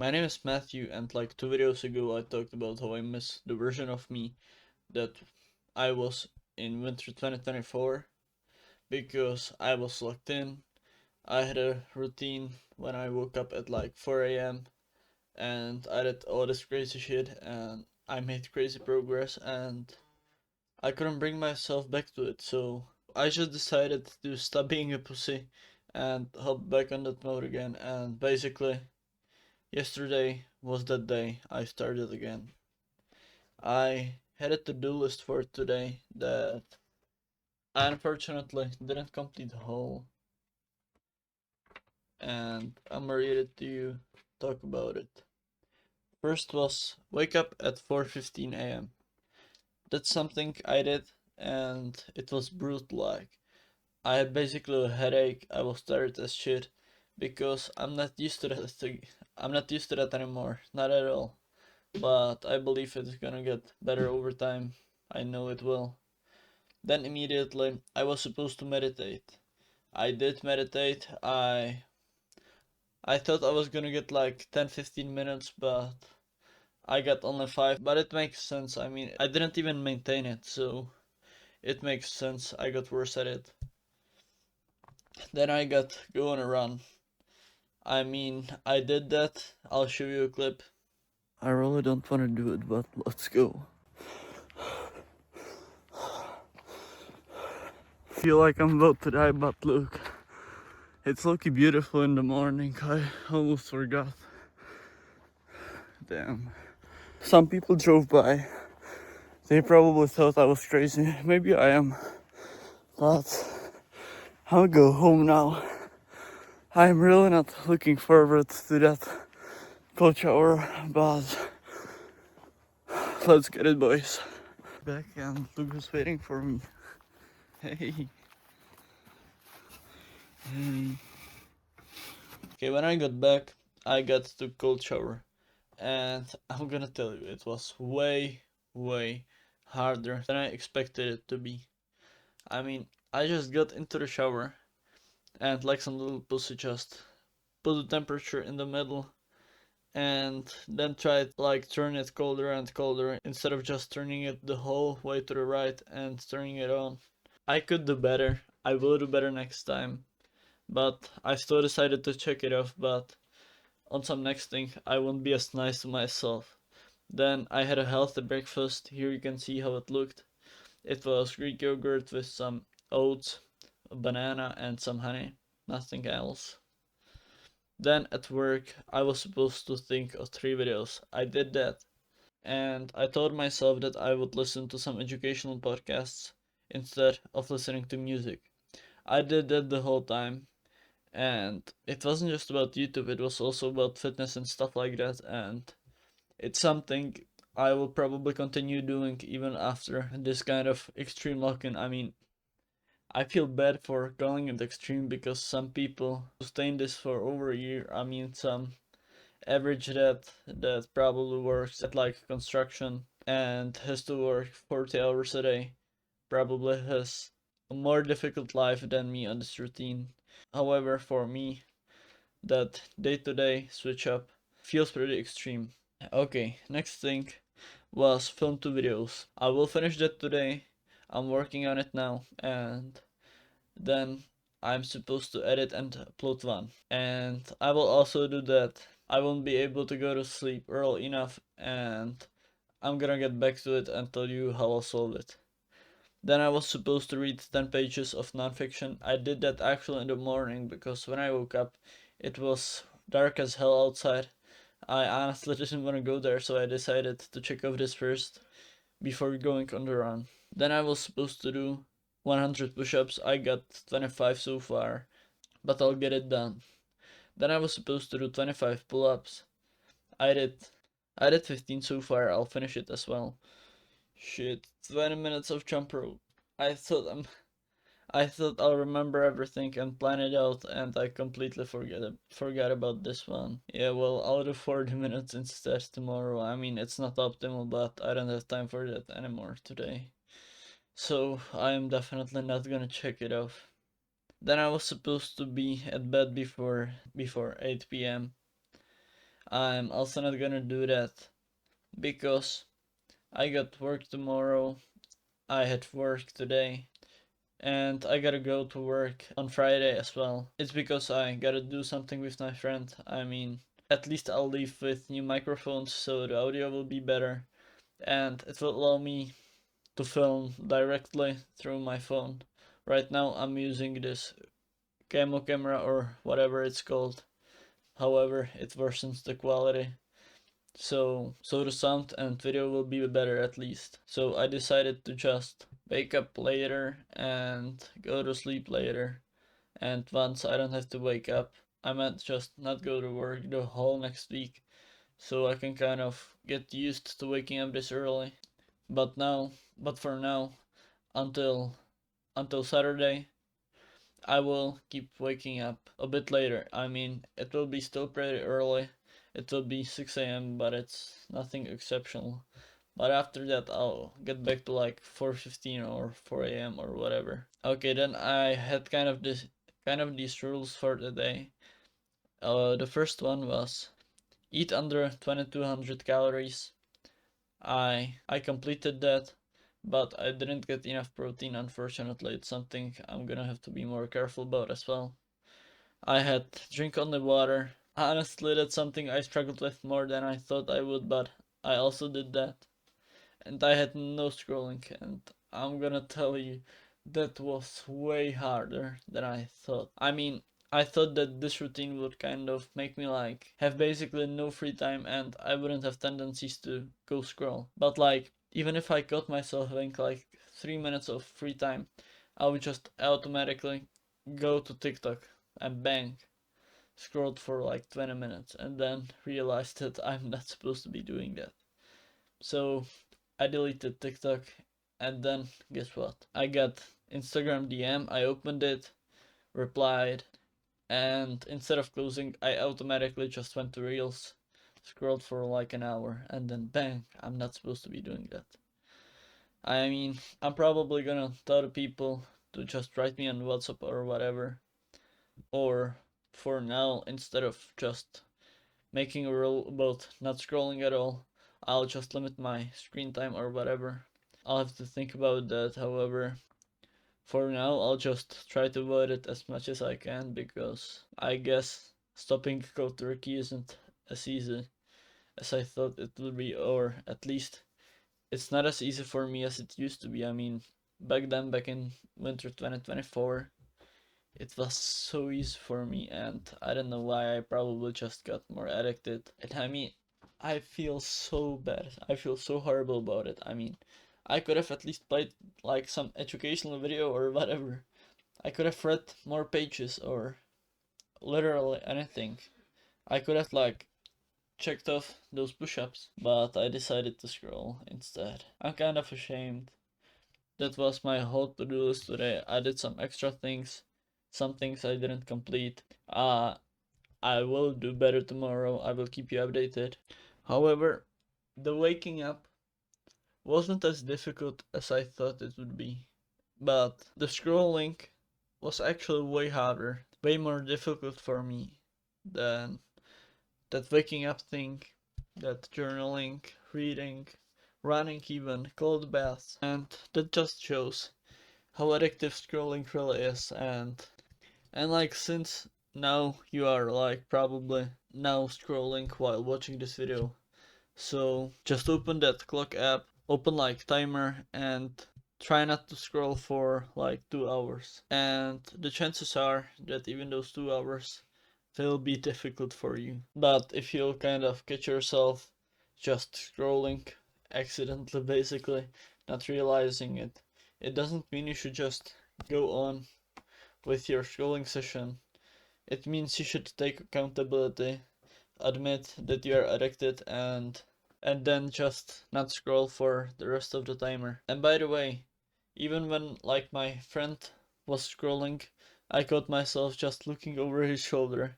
My name is Matthew, and like 2 videos ago, I talked about how I miss the version of me that I was in winter 2024 because I was locked in. I had a routine when I woke up at like 4 a.m. and I did all this crazy shit and I made crazy progress and I couldn't bring myself back to it, so I just decided to stop being a pussy and hop back on that mode again, and basically yesterday was that day I started again. I had a to-do list for today that I unfortunately didn't complete the whole, and I'm ready to talk about it. First was wake up at 4:15 a.m. That's something I did, and it was brutal. Like I had basically a headache. I was tired as shit because I'm not used to that. I'm not used to that anymore. Not at all. But I believe it's gonna get better over time. I know it will. Then immediately I was supposed to meditate. I did meditate. I thought I was gonna get like 10-15 minutes, but I got only 5. But it makes sense. I mean, I didn't even maintain it, so it makes sense. I got worse at it. Then I got go on a run. I mean, I did that. I'll show you a clip. I really don't want to do it, but let's go. Feel like I'm about to die, but look, it's looking beautiful in the morning. I almost forgot. Damn. Some people drove by. They probably thought I was crazy. Maybe I am. But I'll go home now. I'm really not looking forward to that cold shower, but let's get it, boys. Back and Luke waiting for me. Hey. Hey. Okay, when I got back, I got the cold shower. And I'm gonna tell you, it was way harder than I expected it to be. I mean, I just got into the shower and like some little pussy just put the temperature in the middle and then tried like turn it colder and colder instead of just turning it the whole way to the right and turning it on. I could do better. I will do better next time. But I still decided to check it off, but on some next thing I won't be as nice to myself. Then I had a healthy breakfast. Here you can see how it looked. It was Greek yogurt with some oats, a banana, and some honey. Nothing else. Then at work, I was supposed to think of 3 videos. I did that. And I told myself that I would listen to some educational podcasts instead of listening to music. I did that the whole time. And it wasn't just about YouTube, it was also about fitness and stuff like that. And it's something I will probably continue doing even after this kind of extreme lock-in. I mean, I feel bad for calling it extreme because some people sustain this for over a year. I mean, some average that probably works at like construction and has to work 40 hours a day probably has a more difficult life than me on this routine. However, for me, that day-to-day switch up feels pretty extreme. Okay, next thing was film 2 videos. I will finish that today. I'm working on it now, and then I'm supposed to edit and upload one. And I will also do that. I won't be able to go to sleep early enough, and I'm gonna get back to it and tell you how I'll solve it. Then I was supposed to read 10 pages of nonfiction. I did that actually in the morning because when I woke up, it was dark as hell outside. I honestly didn't want to go there, so I decided to check off this first before going on the run. Then I was supposed to do 100 push-ups. I got 25 so far, but I'll get it done. Then I was supposed to do 25 pull-ups. I did I did 15 so far. I'll finish it as well. Shit, 20 minutes of jump rope. I thought I'm I thought I'll remember everything and plan it out, and I completely forgot about this one. Yeah, well, I'll do 40 minutes instead tomorrow. I mean, it's not optimal, but I don't have time for that anymore today. So, I am definitely not gonna check it off. Then I was supposed to be at bed before 8 p.m. I'm also not gonna do that because I got work tomorrow, I had work today, and I gotta go to work on Friday as well. It's because I gotta do something with my friend. I mean, at least I'll leave with new microphones so the audio will be better, and it will allow me to film directly through my phone. Right now I'm using this Camo camera or whatever it's called. However, it worsens the quality. So the sound and video will be better at least. So I decided to just wake up later and go to sleep later. And once I don't have to wake up, I might just not go to work the whole next week. So I can kind of get used to waking up this early. But for now, until Saturday, I will keep waking up a bit later. I mean, it will be still pretty early. It will be 6 a.m., but it's nothing exceptional. But after that, I'll get back to like 4:15 or 4 a.m. or whatever. Okay, then I had kind of these rules for the day. The first one was eat under 2200 calories. I completed that, but I didn't get enough protein, unfortunately. It's something I'm gonna have to be more careful about as well. I had drink only water. Honestly, that's something I struggled with more than I thought I would, but I also did that. And I had no scrolling, and I'm gonna tell you, that was way harder than I thought. I mean, I thought that this routine would kind of make me like have basically no free time and I wouldn't have tendencies to go scroll. But like, even if I caught myself having like 3 minutes of free time, I would just automatically go to TikTok and bang, scrolled for like 20 minutes and then realized that I'm not supposed to be doing that. So I deleted TikTok and then guess what? I got Instagram DM, I opened it, replied, and instead of closing, I automatically just went to Reels, scrolled for like an hour, and then bang, I'm not supposed to be doing that. I mean, I'm probably gonna tell the people to just write me on WhatsApp or whatever, or for now, instead of just making a rule about not scrolling at all, I'll just limit my screen time or whatever. I'll have to think about that, however. For now, I'll just try to avoid it as much as I can because I guess stopping cold turkey isn't as easy as I thought it would be, or at least it's not as easy for me as it used to be. I mean, back in winter 2024, it was so easy for me, and I don't know why. I probably just got more addicted. And I mean, I feel so bad. I feel so horrible about it. I mean, I could have at least played like some educational video or whatever. I could have read more pages or literally anything. I could have like checked off those push-ups, but I decided to scroll instead. I'm kind of ashamed. That was my whole to-do list today. I did some extra things, some things I didn't complete. I will do better tomorrow. I will keep you updated. However, the waking up wasn't as difficult as I thought it would be. But the scrolling was actually way harder, way more difficult for me than that waking up thing, that journaling, reading, running even, cold baths, and that just shows how addictive scrolling really is. And like, since now you are like probably now scrolling while watching this video, so just open that clock app, open like timer, and try not to scroll for like 2 hours. And the chances are that even those 2 hours will be difficult for you. But if you'll kind of catch yourself just scrolling accidentally, basically, not realizing it, it doesn't mean you should just go on with your scrolling session. It means you should take accountability, admit that you are addicted, and then just not scroll for the rest of the timer. And by the way, even when like my friend was scrolling, I caught myself just looking over his shoulder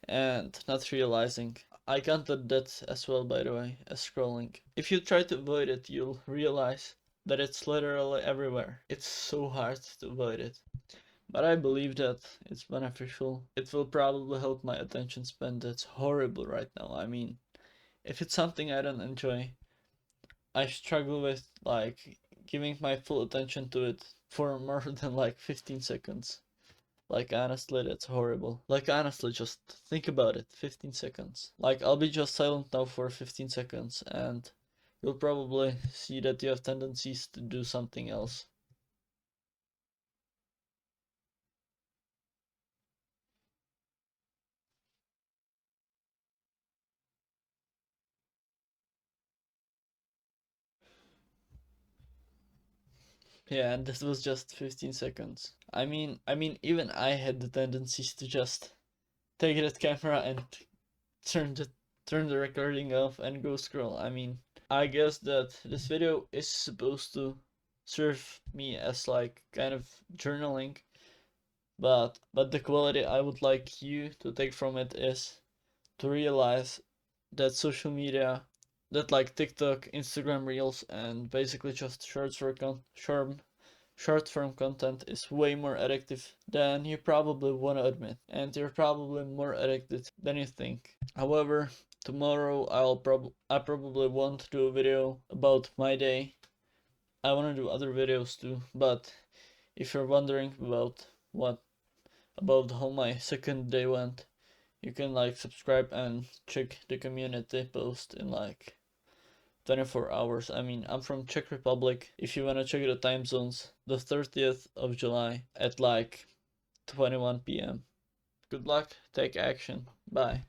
and not realizing. I counted that as well, by the way, as scrolling. If you try to avoid it, you'll realize that it's literally everywhere. It's so hard to avoid it. But I believe that it's beneficial. It will probably help my attention span that's horrible right now. I mean, if it's something I don't enjoy, I struggle with like giving my full attention to it for more than like 15 seconds. Like honestly, that's horrible. Like honestly, just think about it. 15 seconds. Like I'll be just silent now for 15 seconds and you'll probably see that you have tendencies to do something else. Yeah, and this was just 15 seconds. I mean, even I had the tendencies to just take that camera and turn the turn the recording off and go scroll. I mean, I guess that this video is supposed to serve me as like kind of journaling, but the quality I would like you to take from it is to realize that social media, that like TikTok, Instagram Reels, and basically just short form content is way more addictive than you probably want to admit, and you're probably more addicted than you think. However, tomorrow I probably won't do a video about my day. I want to do other videos too, but if you're wondering what about how my second day went, you can like subscribe and check the community post in like 24 hours. I mean, I'm from Czech Republic. If you wanna check the time zones, the 30th of July at like 21 p.m. Good luck, take action. Bye.